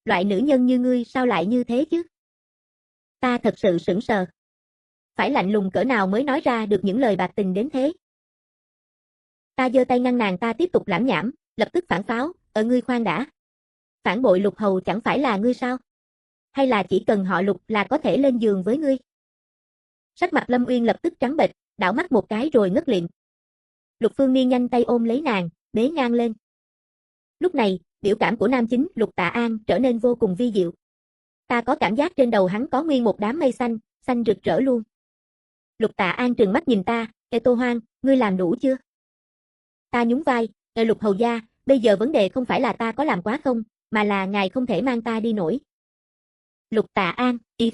Loại nữ nhân như ngươi sao lại như thế chứ? Ta thật sự sững sờ. Phải lạnh lùng cỡ nào mới nói ra được những lời bạc tình đến thế? Ta giơ tay ngăn nàng ta tiếp tục lảm nhảm, lập tức phản pháo, ngươi khoan đã. Phản bội Lục hầu chẳng phải là ngươi sao? Hay là chỉ cần họ Lục là có thể lên giường với ngươi? Sắc mặt Lâm Uyên lập tức trắng bệch, đảo mắt một cái rồi ngất lịm. Lục Phương Niên nhanh tay ôm lấy nàng, bế ngang lên. Lúc này, biểu cảm của nam chính Lục Tạ An trở nên vô cùng vi diệu. Ta có cảm giác trên đầu hắn có nguyên một đám mây xanh, xanh rực rỡ luôn. Lục Tạ An trừng mắt nhìn ta, Ê Tô Hoang, ngươi làm đủ chưa? Ta nhún vai, Ê Lục hầu gia, bây giờ vấn đề không phải là ta có làm quá không, mà là ngài không thể mang ta đi nổi. Lục Tạ An, if.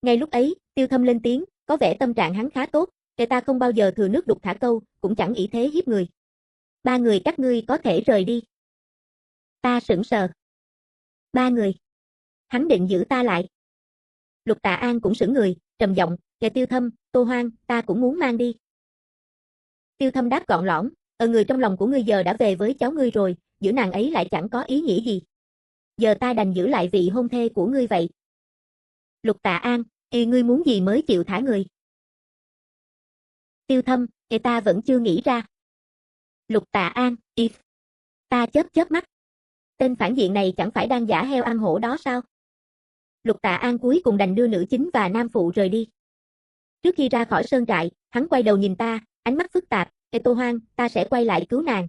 Ngay lúc ấy, Tiêu Thâm lên tiếng, có vẻ tâm trạng hắn khá tốt, Ê ta không bao giờ thừa nước đục thả câu, cũng chẳng ỷ thế hiếp người. Ba người các ngươi có thể rời đi. Ta sững sờ. Ba người. Hắn định giữ ta lại. Lục Tạ An cũng sững người, trầm giọng, Kẻ Tiêu Thâm, Tô Hoang, ta cũng muốn mang đi. Tiêu Thâm đáp gọn lõn, người trong lòng của ngươi giờ đã về với cháu ngươi rồi, giữ nàng ấy lại chẳng có ý nghĩa gì. Giờ ta đành giữ lại vị hôn thê của ngươi vậy. Lục Tạ An, ngươi muốn gì mới chịu thả người? Tiêu Thâm, ta vẫn chưa nghĩ ra. Lục Tạ An, if. Ta chớp mắt. Tên phản diện này chẳng phải đang giả heo ăn hổ đó sao? Lục Tạ An cuối cùng đành đưa nữ chính và nam phụ rời đi. Trước khi ra khỏi sơn trại, hắn quay đầu nhìn ta, ánh mắt phức tạp, Ê Tô Hoang, ta sẽ quay lại cứu nàng.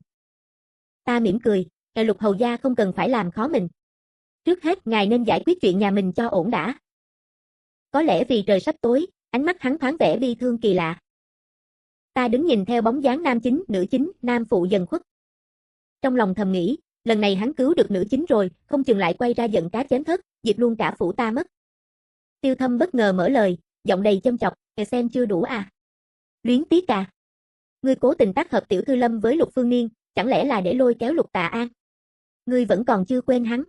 Ta mỉm cười, Lục hầu gia không cần phải làm khó mình. Trước hết ngài nên giải quyết chuyện nhà mình cho ổn đã. Có lẽ vì trời sắp tối, ánh mắt hắn thoáng vẻ bi thương kỳ lạ. Ta đứng nhìn theo bóng dáng nam chính, nữ chính, nam phụ dần khuất. Trong lòng thầm nghĩ, lần này hắn cứu được nữ chính rồi, không chừng lại quay ra giận cá chém thớt, diệt luôn cả phủ ta mất. Tiêu Thâm bất ngờ mở lời, giọng đầy châm chọc, xem chưa đủ à? Luyến tiếc à? Ngươi cố tình tác hợp tiểu thư Lâm với Lục Phương Niên, chẳng lẽ là để lôi kéo Lục Tạ An? Ngươi vẫn còn chưa quên hắn.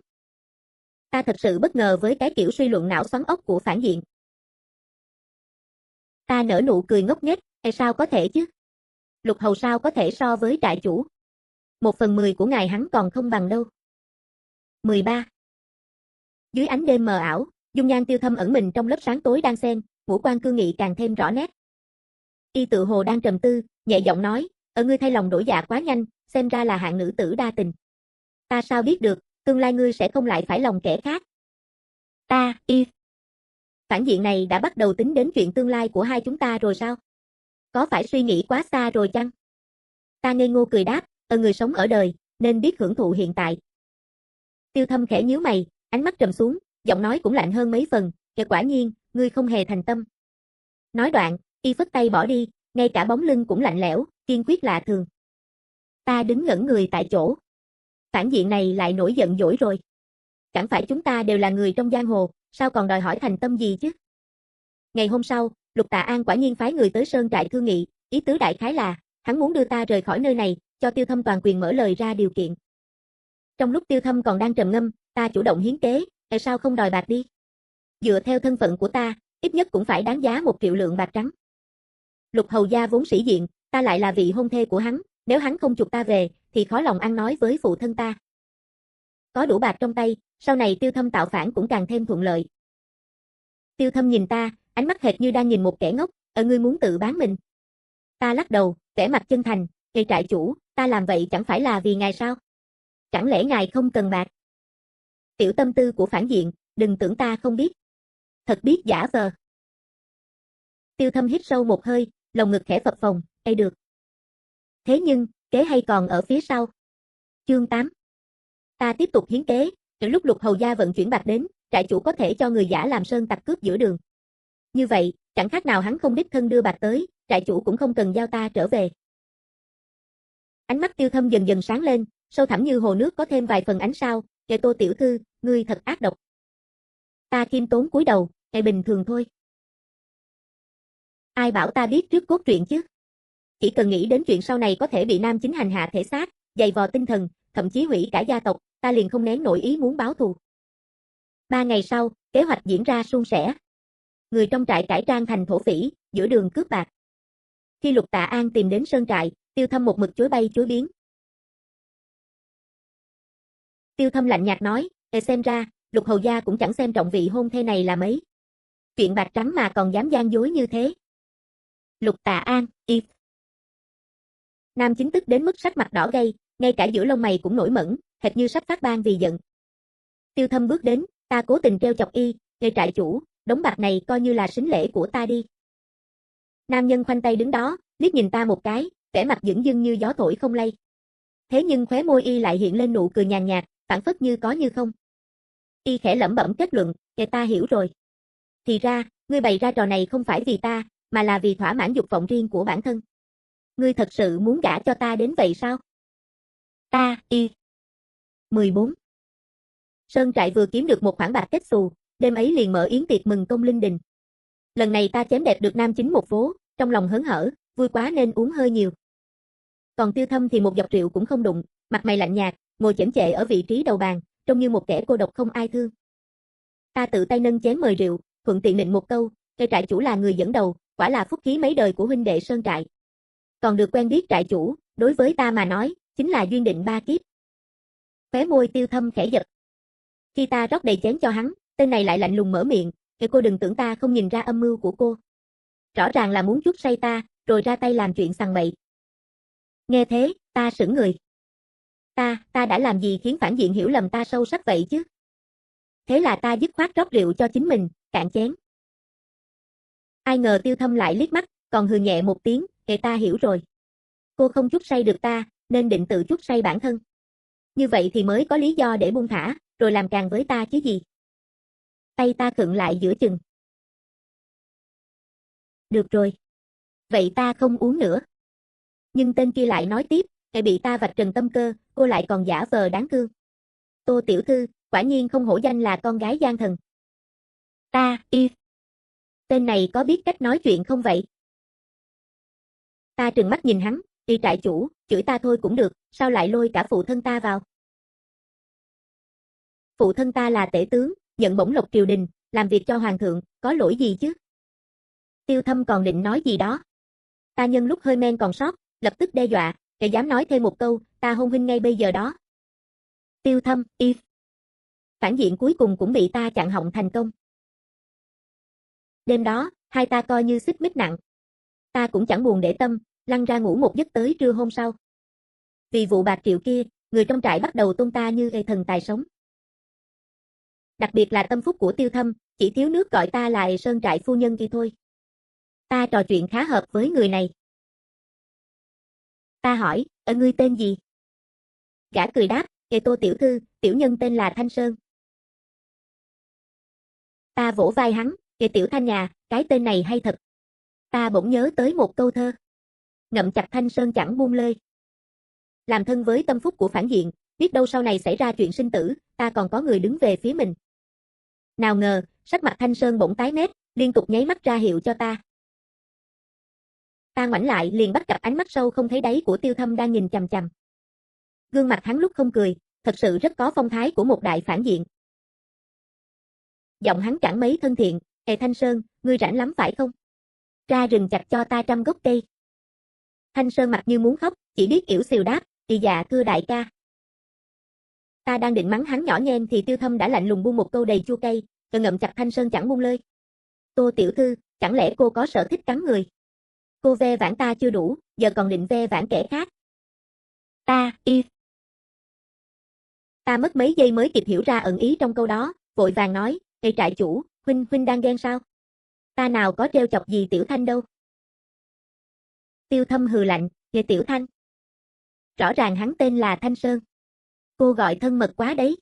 Ta thật sự bất ngờ với cái kiểu suy luận não xoắn ốc của phản diện. Ta nở nụ cười ngốc nghếch, sao có thể chứ? Lục hầu sao có thể so với trại chủ? 1/10 của ngài hắn còn không bằng đâu. 13. Dưới ánh đêm mờ ảo, dung nhan Tiêu Thâm ẩn mình trong lớp sáng tối đan xen, ngũ quan cương nghị càng thêm rõ nét. Y tự hồ đang trầm tư, nhẹ giọng nói, ngươi thay lòng đổi dạ quá nhanh, xem ra là hạng nữ tử đa tình. Ta sao biết được, tương lai ngươi sẽ không lại phải lòng kẻ khác. Ta, phản diện này đã bắt đầu tính đến chuyện tương lai của hai chúng ta rồi sao? Có phải suy nghĩ quá xa rồi chăng? Ta ngây ngô cười đáp, người sống ở đời, nên biết hưởng thụ hiện tại. Tiêu Thâm khẽ nhíu mày, ánh mắt trầm xuống, giọng nói cũng lạnh hơn mấy phần, Quả nhiên, ngươi không hề thành tâm. Nói đoạn, y phất tay bỏ đi, ngay cả bóng lưng cũng lạnh lẽo, kiên quyết lạ thường. Ta đứng ngẩn người tại chỗ. Phản diện này lại nổi giận dỗi rồi. Chẳng phải chúng ta đều là người trong giang hồ, sao còn đòi hỏi thành tâm gì chứ? Ngày hôm sau, Lục Tạ An quả nhiên phái người tới sơn trại thương nghị, ý tứ đại khái là, hắn muốn đưa ta rời khỏi nơi này, cho Tiêu Thâm toàn quyền mở lời ra điều kiện. Trong lúc Tiêu Thâm còn đang trầm ngâm, ta chủ động hiến kế, tại sao không đòi bạc đi? Dựa theo thân phận của ta, ít nhất cũng phải đáng giá 1 triệu lượng bạc trắng. Lục hầu gia vốn sĩ diện, ta lại là vị hôn thê của hắn, nếu hắn không chuộc ta về, thì khó lòng ăn nói với phụ thân ta. Có đủ bạc trong tay, sau này Tiêu Thâm tạo phản cũng càng thêm thuận lợi. Tiêu Thâm nhìn ta, ánh mắt hệt như đang nhìn một kẻ ngốc, ngươi muốn tự bán mình. Ta lắc đầu, vẻ mặt chân thành, "Ngài trại chủ, ta làm vậy chẳng phải là vì ngài sao? Chẳng lẽ ngài không cần bạc?" Tiểu tâm tư của phản diện, đừng tưởng ta không biết. Thật biết giả vờ. Tiêu Thâm hít sâu một hơi, lồng ngực khẽ phập phồng, được. Thế nhưng, kế hay còn ở phía sau. Chương 8. Ta tiếp tục hiến kế, từ lúc Lục hầu gia vận chuyển bạc đến, trại chủ có thể cho người giả làm sơn tặc cướp giữa đường. Như vậy, chẳng khác nào hắn không đích thân đưa bạc tới, trại chủ cũng không cần giao ta trở về. Ánh mắt Tiêu Thâm dần dần sáng lên, sâu thẳm như hồ nước có thêm vài phần ánh sao, Tô tiểu thư, ngươi thật ác độc. Ta khiêm tốn cúi đầu, bình thường thôi. Ai bảo ta biết trước cốt truyện chứ? Chỉ cần nghĩ đến chuyện sau này có thể bị nam chính hành hạ thể xác, dày vò tinh thần, thậm chí hủy cả gia tộc, ta liền không nén nổi ý muốn báo thù. 3 ngày sau, kế hoạch diễn ra suôn sẻ. Người trong trại cải trang thành thổ phỉ, giữa đường cướp bạc. Khi Lục Tạ An tìm đến sơn trại, Tiêu Thâm một mực chối bay chối biến. Tiêu Thâm lạnh nhạt nói, xem ra, Lục hầu gia cũng chẳng xem trọng vị hôn thê này là mấy. Chuyện bạc trắng mà còn dám gian dối như thế. Lục Tạ An, Nam chính tức đến mức sắc mặt đỏ gay, ngay cả giữa lông mày cũng nổi mẩn, hệt như sắp phát ban vì giận. Tiêu Thâm bước đến, ta cố tình treo chọc y, trại chủ, đống bạc này coi như là sính lễ của ta đi. Nam nhân khoanh tay đứng đó, liếc nhìn ta một cái, vẻ mặt dửng dưng như gió thổi không lay. Thế nhưng khóe môi y lại hiện lên nụ cười nhàn nhạt, phảng phất như có như không. Y khẽ lẩm bẩm kết luận, ta hiểu rồi. Thì ra, ngươi bày ra trò này không phải vì ta, mà là vì thỏa mãn dục vọng riêng của bản thân. Ngươi thật sự muốn gả cho ta đến vậy sao? Ta, 14. Sơn trại vừa kiếm được một khoản bạc kết xù, đêm ấy liền mở yến tiệc mừng công linh đình. Lần này ta chém đẹp được nam chính một vố, trong lòng hớn hở, vui quá nên uống hơi nhiều. Còn Tiêu Thâm thì một giọt rượu cũng không đụng, mặt mày lạnh nhạt, ngồi chễm chệ ở vị trí đầu bàn, trông như một kẻ cô độc không ai thương. Ta tự tay nâng chén mời rượu, thuận tiện định một câu, trại chủ là người dẫn đầu, quả là phúc khí mấy đời của huynh đệ Sơn trại. Còn được quen biết trại chủ, đối với ta mà nói, chính là duyên định 3 kiếp. Khóe môi Tiêu Thâm khẽ giật. Khi ta rót đầy chén cho hắn, tên này lại lạnh lùng mở miệng, cô đừng tưởng ta không nhìn ra âm mưu của cô. Rõ ràng là muốn chuốc say ta, rồi ra tay làm chuyện sằng bậy. Nghe thế, ta sững người. Ta đã làm gì khiến phản diện hiểu lầm ta sâu sắc vậy chứ? Thế là ta dứt khoát rót rượu cho chính mình, cạn chén. Ai ngờ Tiêu Thâm lại liếc mắt, còn hừ nhẹ một tiếng, ta hiểu rồi. Cô không chuốc say được ta, nên định tự chuốc say bản thân. Như vậy thì mới có lý do để buông thả, rồi làm càng với ta chứ gì. Tay ta khựng lại giữa chừng. Được rồi. Vậy ta không uống nữa. Nhưng tên kia lại nói tiếp, bị ta vạch trần tâm cơ, cô lại còn giả vờ đáng thương. Tô tiểu thư, quả nhiên không hổ danh là con gái gian thần. Ta, Tên này có biết cách nói chuyện không vậy? Ta trừng mắt nhìn hắn, trại chủ, chửi ta thôi cũng được, sao lại lôi cả phụ thân ta vào? Phụ thân ta là tể tướng, nhận bổng lộc triều đình, làm việc cho hoàng thượng, có lỗi gì chứ? Tiêu Thâm còn định nói gì đó. Ta nhân lúc hơi men còn sót, lập tức đe dọa, dám nói thêm một câu, ta hôn huynh ngay bây giờ đó. Tiêu Thâm, Phản diện cuối cùng cũng bị ta chặn họng thành công. Đêm đó, hai ta coi như xích mích nặng. Ta cũng chẳng buồn để tâm, lăn ra ngủ một giấc tới trưa hôm sau. Vì vụ bạc triệu kia, người trong trại bắt đầu tôn ta như thần tài sống. Đặc biệt là tâm phúc của Tiêu Thâm, chỉ thiếu nước gọi ta là Sơn trại phu nhân kia thôi. Ta trò chuyện khá hợp với người này. Ta hỏi, ngươi tên gì? Gã cười đáp, Tô tiểu thư, tiểu nhân tên là Thanh Sơn. Ta vỗ vai hắn, Kìa Tiểu Thanh nhà, cái tên này hay thật. Ta bỗng nhớ tới một câu thơ. Ngậm chặt thanh sơn chẳng buông lơi. Làm thân với tâm phúc của phản diện, biết đâu sau này xảy ra chuyện sinh tử, ta còn có người đứng về phía mình. Nào ngờ, sắc mặt Thanh Sơn bỗng tái mét, liên tục nháy mắt ra hiệu cho ta. Ta ngoảnh lại liền bắt gặp ánh mắt sâu không thấy đáy của Tiêu Thâm đang nhìn chằm chằm. Gương mặt hắn lúc không cười, thật sự rất có phong thái của một đại phản diện. Giọng hắn chẳng mấy thân thiện, Ê Thanh Sơn, ngươi rảnh lắm phải không? Ra rừng chặt cho ta 100 gốc cây. Thanh Sơn mặt như muốn khóc, chỉ biết ỉu xìu đáp, dạ thưa đại ca. Ta đang định mắng hắn nhỏ nhen thì Tiêu Thâm đã lạnh lùng buông một câu đầy chua cay, ngậm chặt Thanh Sơn chẳng buông lơi. Tô tiểu thư, chẳng lẽ cô có sở thích cắn người? Cô ve vãn ta chưa đủ, giờ còn định ve vãn kẻ khác. Ta mất mấy giây mới kịp hiểu ra ẩn ý trong câu đó, vội vàng nói, Ê trại chủ, huynh đang ghen sao? Ta nào có trêu chọc gì Tiểu Thanh đâu. Tiêu Thâm hừ lạnh, Nghe Tiểu Thanh. Rõ ràng hắn tên là Thanh Sơn. Cô gọi thân mật quá đấy.